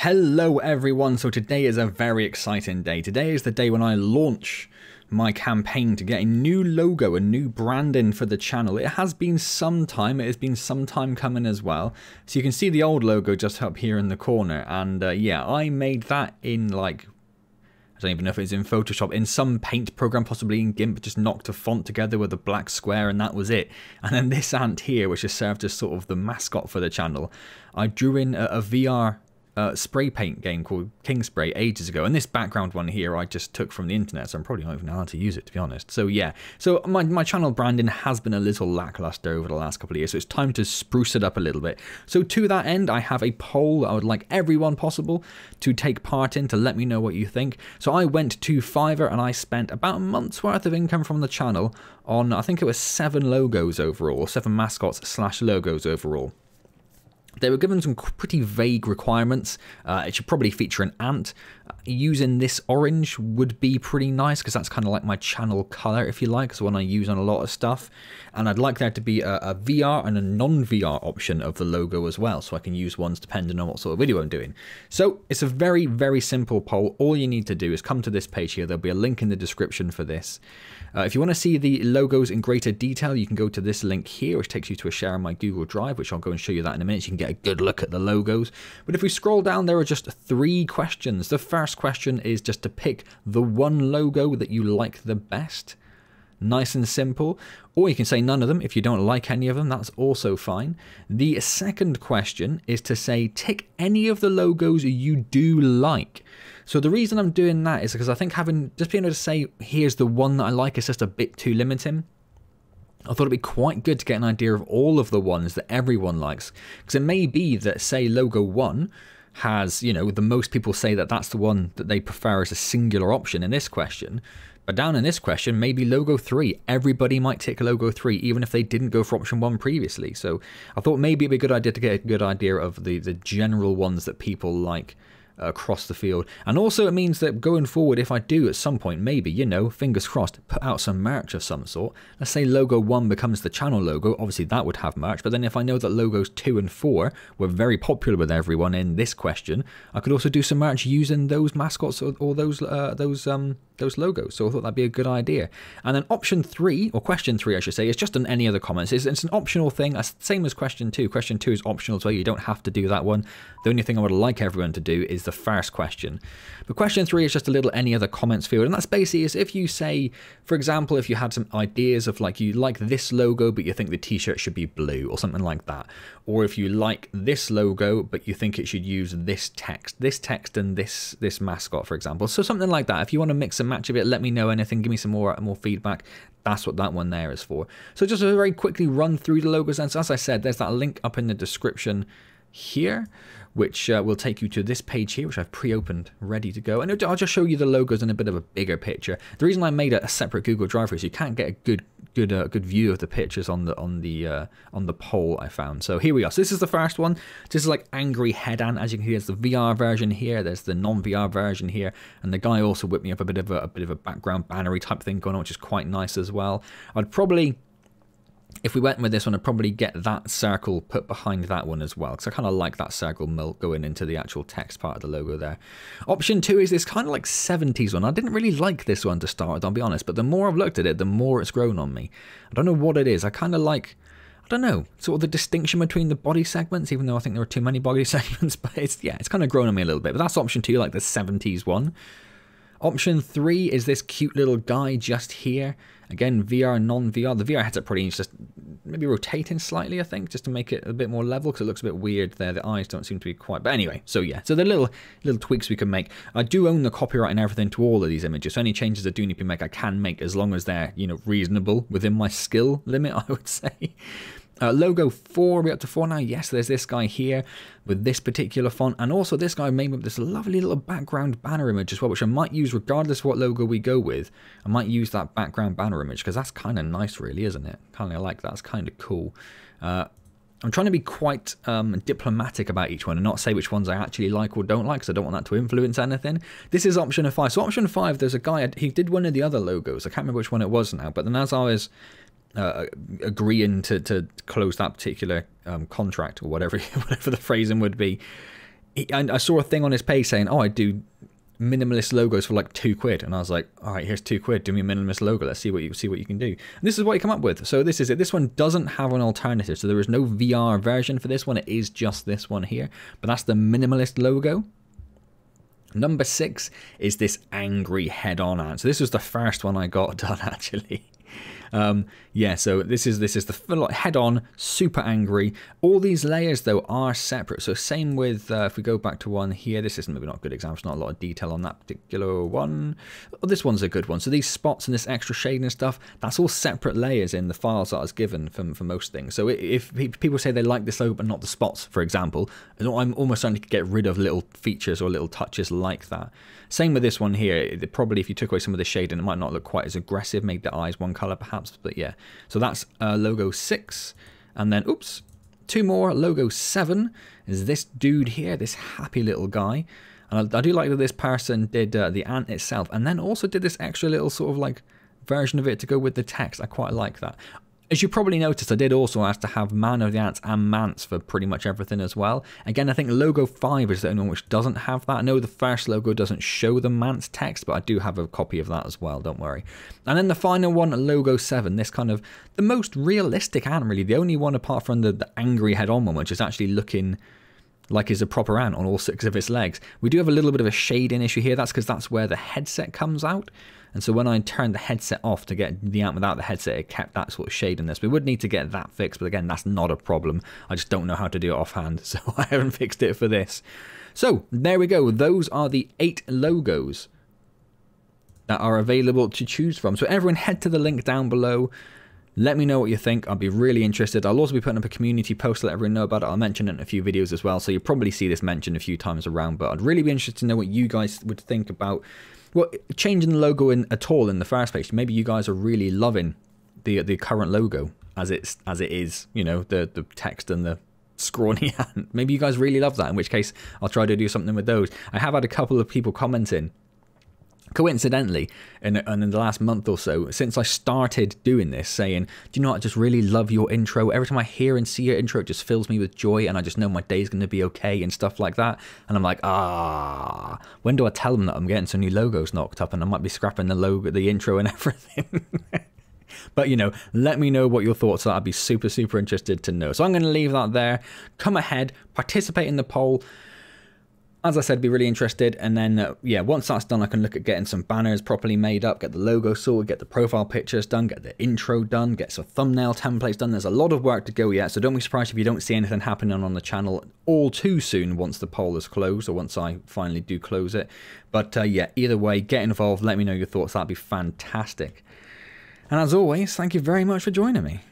Hello everyone, so today is a very exciting day. Today is the day when I launch my campaign to get a new logo, a new branding for the channel. It has been some time, it has been some time coming as well. So you can see the old logo just up here in the corner, and yeah, I made that in like, I don't even know if it's in Photoshop, in some paint program, possibly in GIMP, just knocked a font together with a black square and that was it. And then this ant here, which has served as sort of the mascot for the channel, I drew in a VR spray paint game called King Spray ages ago, and this background one here I just took from the internet, so I'm probably not even allowed to use it, to be honest. So yeah, so my channel branding has been a little lackluster over the last couple of years, so it's time to spruce it up a little bit. So to that end, I have a poll that I would like everyone possible to take part in, to let me know what you think. So I went to Fiverr and I spent about a month's worth of income from the channel on, I think it was 7 logos overall, 7 mascots slash logos overall. They were given some pretty vague requirements. It should probably feature an ant. Using this orange would be pretty nice because that's kind of like my channel color, if you like. It's one I use on a lot of stuff. And I'd like there to be a VR and a non-VR option of the logo as well, so I can use ones depending on what sort of video I'm doing. So it's a very, very simple poll. All you need to do is come to this page here. There'll be a link in the description for this. If you want to see the logos in greater detail, you can go to this link here, which takes you to a share on my Google Drive, which I'll go and show you that in a minute. You can get a good look at the logos. But if we scroll down, there are just 3 questions. The first question is just to pick the one logo that you like the best. Nice and simple. Or you can say none of them. If you don't like any of them, that's also fine. The second question is to say tick any of the logos you do like. So the reason I'm doing that is because I think just being able to say here's the one that I like is just a bit too limiting. I thought it'd be quite good to get an idea of all of the ones that everyone likes, because it may be that, say, logo 1 has, you know, the most people say that that's the one that they prefer as a singular option in this question. But down in this question, maybe logo 3. Everybody might tick logo 3, even if they didn't go for option 1 previously. So I thought maybe it'd be a good idea to get a good idea of the general ones that people like across the field. And also it means that going forward, if I do at some point, maybe, you know, fingers crossed, put out some merch of some sort. Let's say logo 1 becomes the channel logo, obviously that would have merch, but then if I know that logos 2 and 4 were very popular with everyone in this question, I could also do some merch using those mascots or those logos. So I thought that'd be a good idea. And then option 3, or question 3 I should say, is just on any other comments. It's an optional thing, same as question 2. Question 2 is optional as well, you don't have to do that one. The only thing I would like everyone to do is the first question. But question 3 is just a little any other comments field, and that's basically is if you say, for example, if you had some ideas of like you like this logo but you think the t-shirt should be blue or something like that, or if you like this logo but you think it should use this text and this mascot, for example. So something like that. If you want to mix and match a bit, let me know anything, give me some more feedback. That's what that one there is for. So just to very quickly run through the logos, and so as I said, there's that link up in the description here, which will take you to this page here, which I've pre-opened, ready to go. And I'll just show you the logos in a bit of a bigger picture. The reason I made a separate Google Drive is you can't get a good view of the pictures on the poll I found. So here we are. So this is the first one. This is like angry head ant. As you can see, there's the VR version here. There's the non-VR version here, and the guy also whipped me up a bit of a background bannery type thing going on, which is quite nice as well. I'd probably, if we went with this one, I'd probably get that circle put behind that one as well, because I kind of like that circle going into the actual text part of the logo there. Option 2 is this kind of like 70s one. I didn't really like this one to start with, I'll be honest, but the more I've looked at it, the more it's grown on me. I don't know what it is. I kind of like, I don't know, sort of the distinction between the body segments, even though I think there are too many body segments, but it's kind of grown on me a little bit. But that's option 2, like the 70s one. Option 3 is this cute little guy just here. Again, VR and non-VR. The VR headset probably needs just maybe rotating slightly, I think, just to make it a bit more level, because it looks a bit weird there. The eyes don't seem to be quite... But anyway, so yeah. So the little tweaks we can make. I do own the copyright and everything to all of these images, so any changes I do need to make, I can make, as long as they're, you know, reasonable within my skill limit, I would say. Logo 4, are we up to 4 now? Yes, there's this guy here with this particular font, and also this guy made up this lovely little background banner image as well, which I might use regardless of what logo we go with. I might use that background banner image because that's kind of nice, really, isn't it? Kind of like that. It's kind of cool. I'm trying to be quite diplomatic about each one and not say which ones I actually like or don't like, because I don't want that to influence anything. This is option 5. So option 5, there's a guy, he did one of the other logos. I can't remember which one it was now, but then as I was agreeing to close that particular contract, or whatever the phrasing would be, I saw a thing on his page saying, oh, I do minimalist logos for like £2, and I was like, all right, here's £2, do me a minimalist logo, let's see what you can do. And this is what you come up with. So this is it. This one doesn't have an alternative, so there is no VR version for this one. It is just this one here, but that's the minimalist logo. Number 6 is this angry head-on ant. So this was the first one I got done, actually. Yeah, so this is the head-on, super angry. All these layers, though, are separate. So same with, if we go back to one here, this is maybe not a good example, there's not a lot of detail on that particular one. Oh, this one's a good one. So these spots and this extra shading and stuff, that's all separate layers in the files that I was given for most things. So if people say they like this logo but not the spots, for example, I'm almost starting to get rid of little features or little touches like that. Same with this one here. Probably if you took away some of the shading, it might not look quite as aggressive, make the eyes one color perhaps, but yeah. So that's logo 6, and then, oops, 2 more. Logo 7 is this dude here, this happy little guy. And I do like that this person did the ant itself, and then also did this extra little sort of like version of it to go with the text. I quite like that. As you probably noticed, I did also ask to have Man of the Ants and Mance for pretty much everything as well. Again, I think logo 5 is the only one which doesn't have that. I know the first logo doesn't show the Mance text, but I do have a copy of that as well, don't worry. And then the final one, logo 7, this kind of the most realistic ant, really. The only one apart from the angry head-on one, which is actually looking like is a proper ant on all 6 of its legs. We do have a little bit of a shading issue here. That's because that's where the headset comes out. And so when I turned the headset off to get the ant without the headset, it kept that sort of shade in this. We would need to get that fixed, but again, that's not a problem. I just don't know how to do it offhand, so I haven't fixed it for this. So there we go. Those are the 8 logos that are available to choose from. So everyone head to the link down below. Let me know what you think. I'll be really interested. I'll also be putting up a community post to let everyone know about it. I'll mention it in a few videos as well, so you'll probably see this mentioned a few times around, but I'd really be interested to know what you guys would think about changing the logo at all in the first place. Maybe you guys are really loving the current logo as it is, you know, the text and the scrawny hand. Maybe you guys really love that, in which case I'll try to do something with those. I have had a couple of people commenting, coincidentally, in the last month or so, since I started doing this, saying, do you know what, I just really love your intro. Every time I hear and see your intro, it just fills me with joy, and I just know my day's going to be okay and stuff like that. And I'm like, when do I tell them that I'm getting some new logos knocked up and I might be scrapping the logo, the intro and everything? But, you know, let me know what your thoughts are. I'd be super, super interested to know. So I'm going to leave that there. Come ahead, participate in the poll. As I said, be really interested, and then, yeah, once that's done, I can look at getting some banners properly made up, get the logo sorted, get the profile pictures done, get the intro done, get some thumbnail templates done. There's a lot of work to go yet, so don't be surprised if you don't see anything happening on the channel all too soon once the poll is closed, or once I finally do close it. But, yeah, either way, get involved, let me know your thoughts, that'd be fantastic. And as always, thank you very much for joining me.